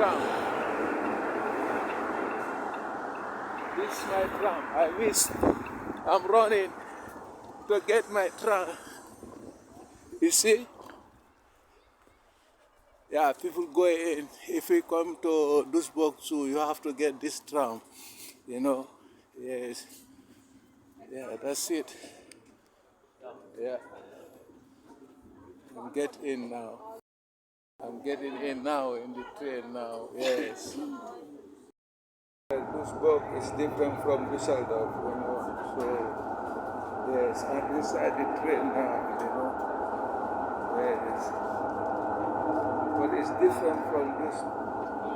tram. This is my tram. I missed. I'm running to get my tram. You see? Yeah, people go in. If you come to Duisburg Zoo, you have to get this tram. You know? Yes. Yeah, that's it. Yeah. I'm getting in now. I'm getting in now in the train now. Yes. Duisburg is different from Düsseldorf, you know. So, yes, I'm inside the train now, you know. Yes. But it's different from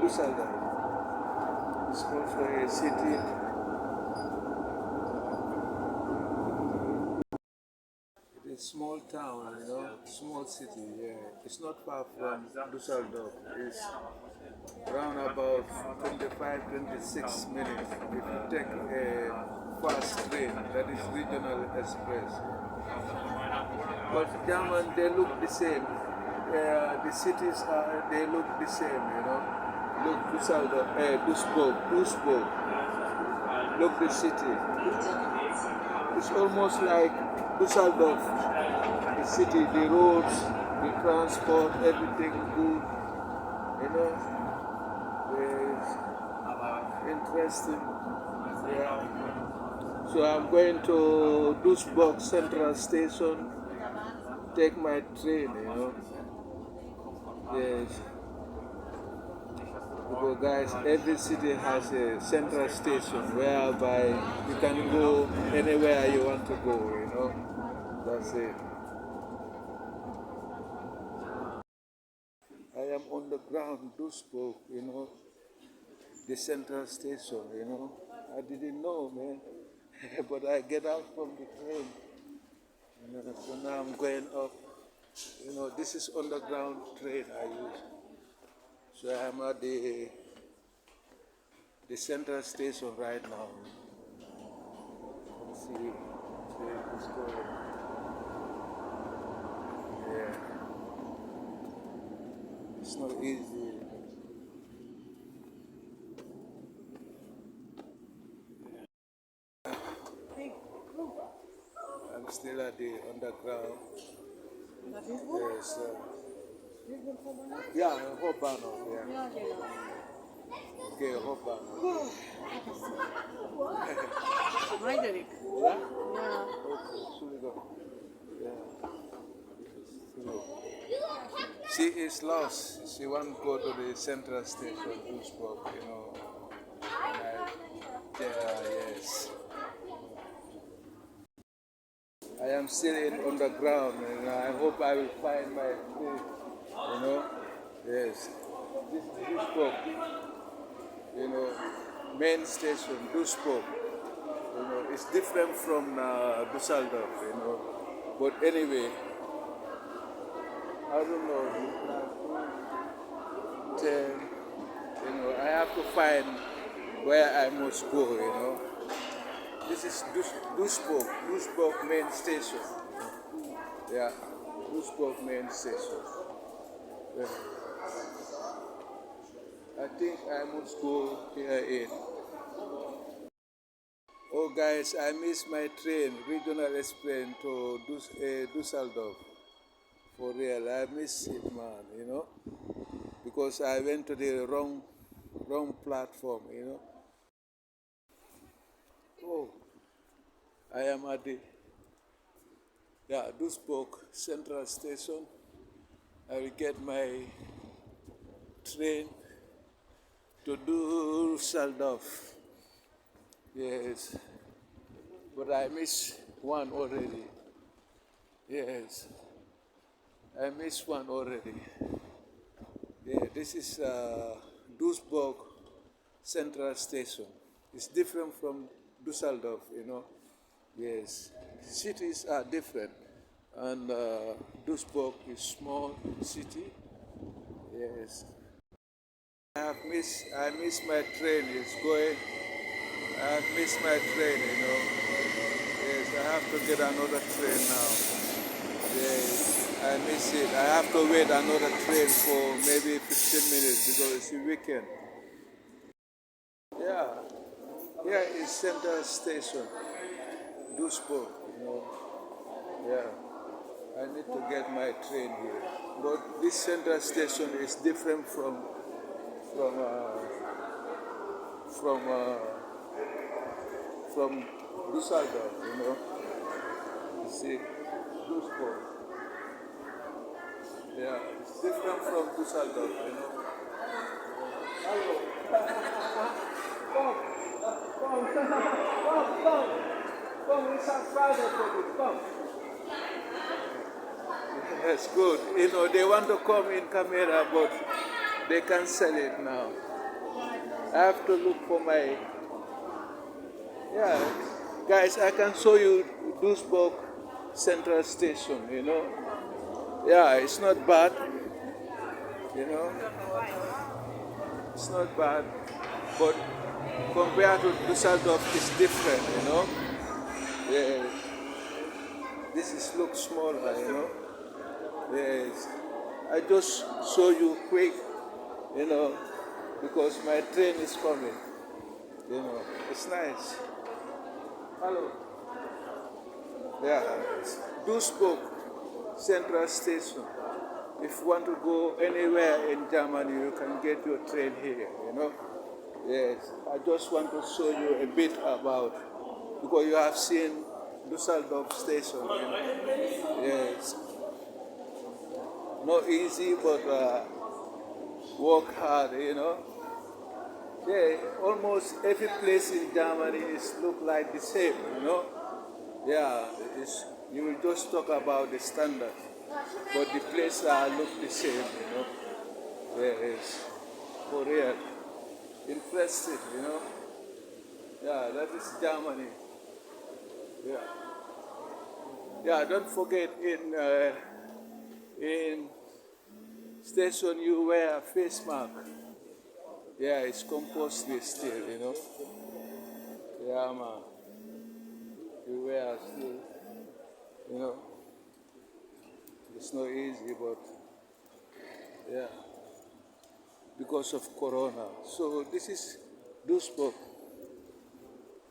Düsseldorf. It's also a city. It's a small town, you know, small city, yeah. It's not far from Düsseldorf. It's around about 25, 26 minutes if you take a fast train, that is regional express. But German, they look the same. The cities they look the same, you know. Look Düsseldorf, Duisburg. Look the city. It's almost like Düsseldorf, the city, the roads, the transport, everything good, you know. It's interesting. Yeah. So I'm going to Duisburg Central Station, take my train, you know. Yes. Because guys, every city has a central station whereby you can go anywhere you want to go, you know. That's it. I am on the ground, Duisburg, you know, the central station, you know. I didn't know, man. But I get out from the train. You know, so now I'm going up. You know, this is underground train I use. So I'm at the central station right now. Let's see, let's go. Yeah. It's not easy. I'm still at the underground. Yes. Yeah, Hopano. Yeah. Okay, Hopano. Heiderik. Yeah? Ja. Okay, Entschuldigung. Yeah. She is lost. She won't go to the central station, Duisburg, you know. Yes. I am still on the ground, and I hope I will find my way, you know. Yes. This is Duisburg, you know, main station, Duisburg. You know, it's different from Düsseldorf, you know. But anyway, I don't know, you know, I have to find where I must go, you know. This is Duisburg main station. Yeah, Duisburg main station. Yeah. I think I must go here in. Oh guys, I missed my train, regional express to Düsseldorf. For real, I miss it, man, you know, because I went to the wrong platform, you know. Oh, I am at the Duisburg Central Station. I will get my train to Düsseldorf. Yes, but I missed one already. Yes, I missed one already. Yeah, this is Duisburg Central Station. It's different from Düsseldorf, you know. Yes, cities are different, and Duisburg is small city. Yes, I miss my train. It's going. I have missed my train, you know. Yes, I have to get another train now. Yes, I miss it. I have to wait another train for maybe 15 minutes because it's a weekend. Yeah, here is Central Station, Duisburg, you know. Yeah, I need to get my train here. But this Central Station is different from uh, from uh, from Düsseldorf, you know. You see, Duisburg. Yeah, it's different from Düsseldorf, you know. Come, it's a Friday for you, come. That's good. You know, they want to come in camera, but they cancel it now. I have to look for my, yeah. Guys, I can show you Duisburg Central Station, you know. Yeah, it's not bad, you know. It's not bad, but compared to Düsseldorf, it's different, you know. Yeah, this is looks smaller, you know. Yes, I just show you quick, you know, because my train is coming. You know, it's nice. Hello. Yeah, it's Duisburg Central Station. If you want to go anywhere in Germany, you can get your train here, you know. Yes, I just want to show you a bit about, because you have seen Düsseldorf Station, you know. Yes, not easy, but work hard, you know. Yeah, almost every place in Germany is look like the same, you know. Yeah, you will just talk about the standard, but the places look the same, you know. Yeah, it's for real. Impressive, you know. Yeah, that is Germany. Yeah. Yeah, don't forget in station you wear a face mask. Yeah, it's compulsory still, you know. Yeah, man. You wear still, you know. It's not easy, but yeah, because of Corona. So this is Duisburg.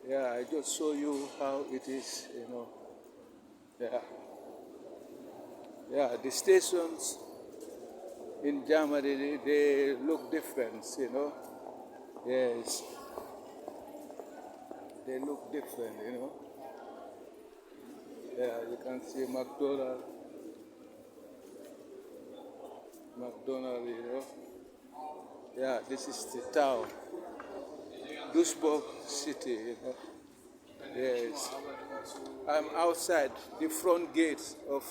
Yeah, I just show you how it is, you know. Yeah, yeah. The stations in Germany they look different, you know. Yes, they look different, you know. Yeah, you can see McDonald, you know. Yeah, this is the town, Duisburg city, you know. Yes, I'm outside the front gates of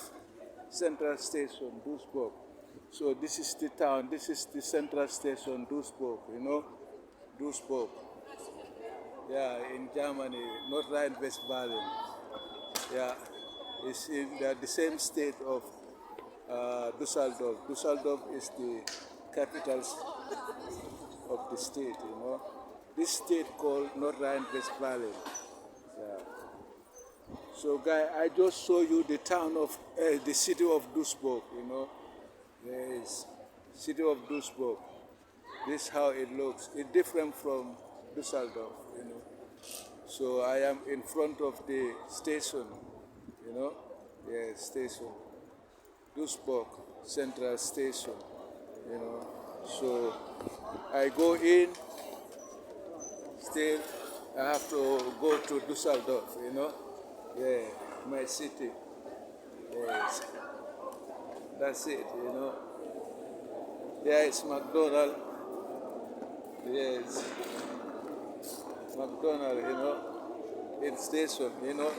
Central Station, Duisburg. So this is the town, this is the Central Station, Duisburg, you know, Duisburg. Yeah, in Germany, North Rhine-Westphalia. Yeah, it's in the same state of Düsseldorf. Düsseldorf is the capital of the state, you know. This state called North Rhine-Westphalia. Yeah. So, guy, I just show you the town of the city of Duisburg, you know. Yes, city of Duisburg. This is how it looks. It's different from Düsseldorf, you know. So I am in front of the station, you know. Yeah, station. Duisburg Central Station, you know. So I go in, still I have to go to Düsseldorf, you know. Yeah, my city. Yes, that's it, you know. Yeah, it's McDonald. Yes, McDonald, you know. In station, you know.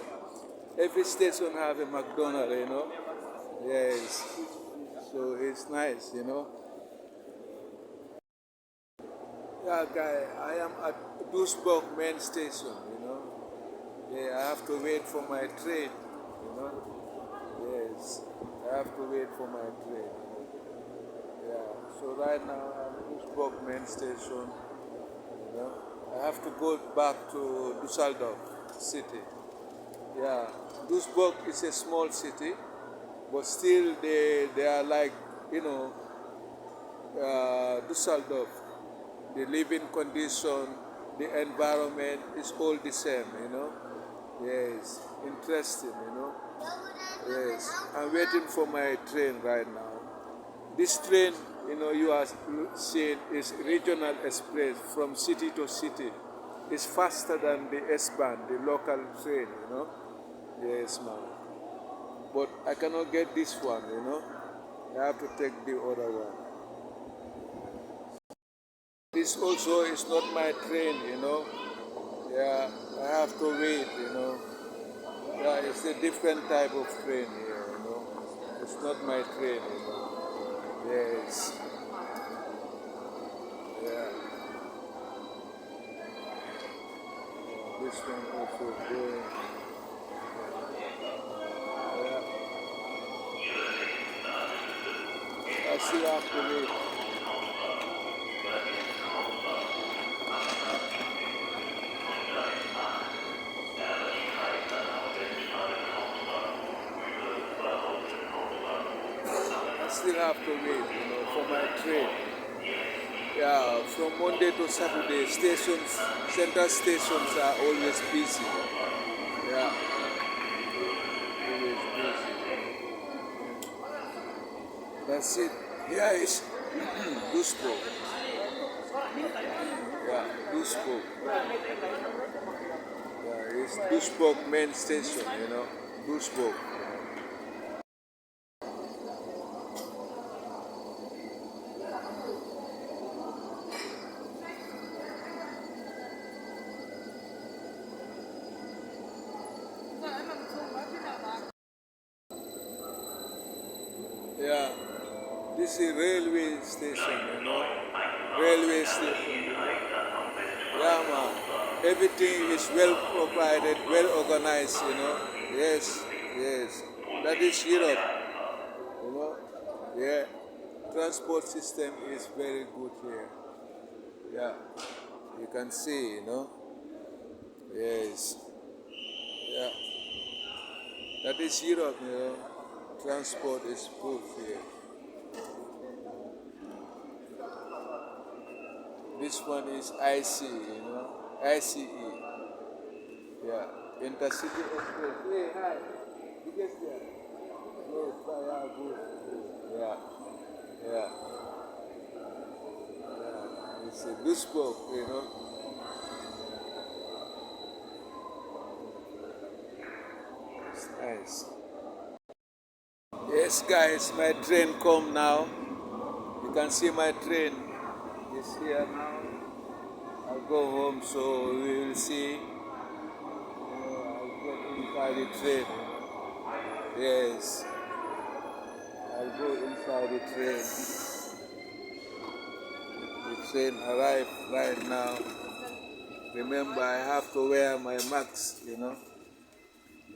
Every station have a McDonald, you know. Yes, so it's nice, you know. Yeah, guy, I am at Duisburg main station, you know. Yeah, I have to wait for my train, you know. Yes, I have to wait for my train. Yeah, so right now I'm at Duisburg main station, you know. I have to go back to Düsseldorf city. Yeah, Duisburg is a small city. but still they are like, you know, Dusseldorf. The living condition, the environment is all the same, you know. Yes, interesting, you know. Yes, I'm waiting for my train right now. This train, you know, you are seeing is regional express from city to city. It's faster than the S-Bahn, the local train, you know. Yes, man. But I cannot get this one, you know. I have to take the other one. This also is not my train, you know. Yeah, I have to wait, you know. Yeah, it's a different type of train here, you know. It's not my train, you know. Yes. Yeah. This one also going. Yeah. I still have to wait. I still have to wait, you know, for my train. Yeah, from Monday to Saturday, stations, central stations are always busy. Yeah, always busy. That's it. Here is Duisburg. Yeah, Duisburg. Yeah, it's Duisburg main station, you know. Duisburg. Yeah, this is railway station, you know. Railway station. Yeah, man. Everything is well provided, well organized, you know. Yes, yes. That is Europe, you know. Yeah. Transport system is very good here. Yeah. You can see, you know. Yes. Yeah. That is Europe, you know. Transport is good here. This one is IC, you know. ICE. Yeah. Intercity Express. Hey, hi. You guys there? Yes, yeah, good. Yeah. Yeah. Yeah. It's a Duisburg, you know. It's nice. Yes, guys, my train come now. You can see my train is here now. I'll go home, so we will see. I'll get inside the train. Yes, I'll go inside the train. The train arrived right now. Remember, I have to wear my mask, you know.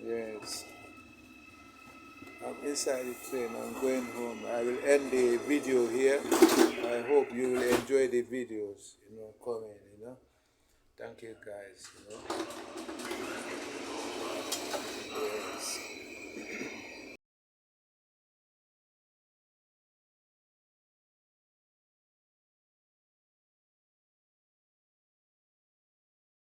Yes. I'm inside the train. I'm going home. I will end the video here. I hope you will enjoy the videos, you know, coming, you know. Thank you guys, you know.